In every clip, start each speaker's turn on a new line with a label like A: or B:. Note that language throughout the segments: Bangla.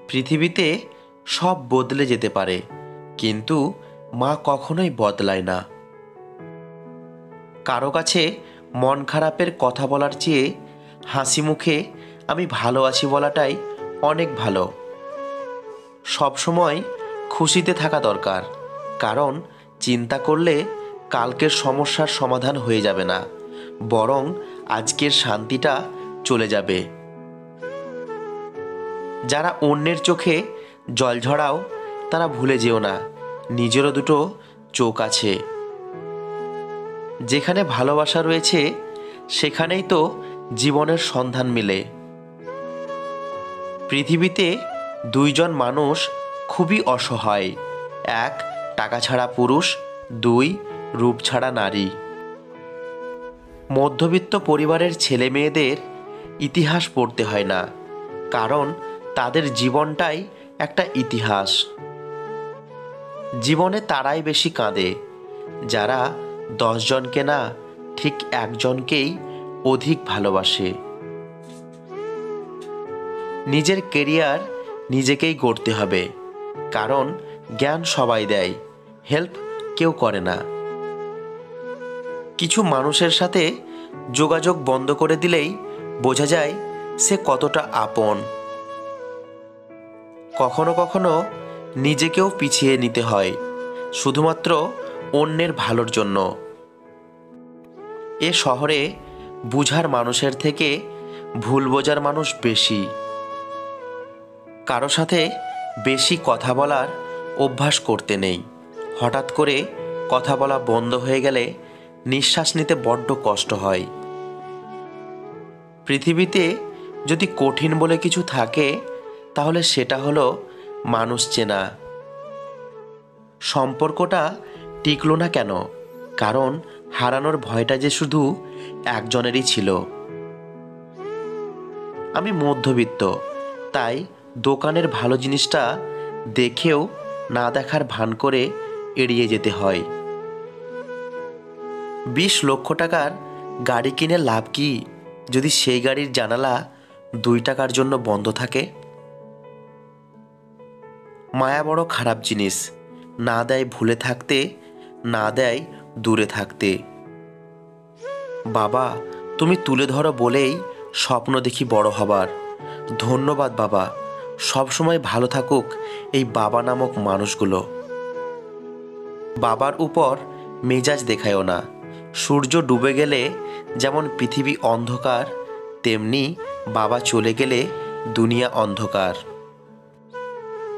A: পৃথিবীতে সব বদলে যেতে পারে, কিন্তু মা কখনোই বদলায় না। কারো কাছে মন খারাপের কথা বলার চেয়ে হাসি মুখে আমি ভালো আছি বলাটাই অনেক ভালো। সবসময় খুশিতে থাকা দরকার, কারণ চিন্তা করলে কালকের সমস্যার সমাধান হয়ে যাবে না, বরং আজকের শান্তিটা চলে যাবে। যারা অন্যের চোখে জল ঝরাও, তারা ভুলে যেও না নিজেরও দুটো চোখ আছে। যেখানে ভালোবাসা রয়েছে সেখানেই তো জীবনের সন্ধান মেলে। পৃথিবীতে দুইজন মানুষ খুবই অসহায়, এক টাকা ছাড়া পুরুষ, দুই রূপ ছাড়া নারী। মধ্যবিত্ত পরিবারের ছেলে মেয়েদের ইতিহাস পড়তে হয় না, কারণ তাদের জীবনটাই একটা ইতিহাস। জীবনে তারাই বেশি কাঁদে যারা 10 জনকে না, ঠিক একজনকেই অধিক ভালোবাসে। নিজের কেরিয়ার নিজেকেই গড়তে হবে, কারণ জ্ঞান সবাই দেয়, হেল্প কেউ করে না। কিছু মানুষের সাথে যোগাযোগ বন্ধ করে দিলেই বোঝা যায় সে কতটা আপন। কখনো কখনো নিজেকেও পিছিয়ে নিতে হয় শুধুমাত্র অন্যের ভালোর জন্য। এ শহরে বুঝার মানুষের থেকে ভুল বোঝার মানুষ বেশি। কারো সাথে বেশি কথা বলার অভ্যাস করতে নেই। হঠাৎ করে কথা বলা বন্ধ হয়ে গেলে নিঃশ্বাস নিতে বড্ড কষ্ট হয়। পৃথিবীতে যদি কঠিন বলে কিছু থাকে, তাহলে সেটা হলো মানুষ চেনা। সম্পর্কটা টিকলো না কেন? কারণ হারানোর ভয়টা যে শুধু একজনেরই ছিল। আমি মধ্যবিত্ত, তাই দোকানের ভালো জিনিসটা দেখেও না দেখার ভান করে এড়িয়ে যেতে হয়। 20 লক্ষ টাকার গাড়ি কিনে লাভ কি যদি সেই গাড়ির জানালা 2 টাকার জন্য বন্ধ থাকে? মায়া বড় খারাপ জিনিস, না দেয় ভুলে থাকতে, না দেয় দূরে থাকতে। বাবা, তুমি তুলে ধরো বলেই স্বপ্ন দেখি বড় হবার। ধন্যবাদ বাবা, সবসময় ভালো থাকুক এই বাবা নামক মানুষগুলো। বাবার উপর মেজাজ দেখায়ও না। সূর্য ডুবে গেলে যেমন পৃথিবী অন্ধকার, তেমনি বাবা চলে গেলে দুনিয়া অন্ধকার।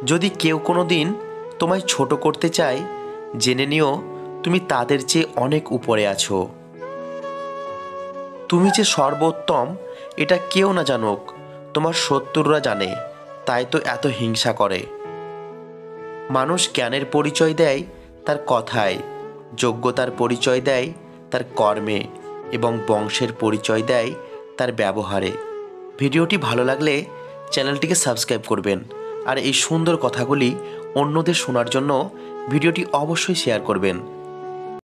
A: যদি কেউ কোনো দিন তোমায় ছোট করতে চায়, জেনে নিও তুমি তাদের চেয়ে অনেক উপরে আছো। তুমি যে সর্বোত্তম এটা কেউ না জানুক, তোমার শত্রুরা জানে, তাই তো এত হিংসা করে। মানুষ জ্ঞানের পরিচয় দেয় তার কথায়, যোগ্যতার পরিচয় দেয় তার কর্মে, এবং বংশের পরিচয় দেয় তার ব্যবহারে। ভিডিওটি ভালো লাগলে চ্যানেলটিকে সাবস্ক্রাইব করবেন, আর এই সুন্দর কথাগুলি অন্যদের শোনার জন্য ভিডিওটি অবশ্যই শেয়ার করবেন।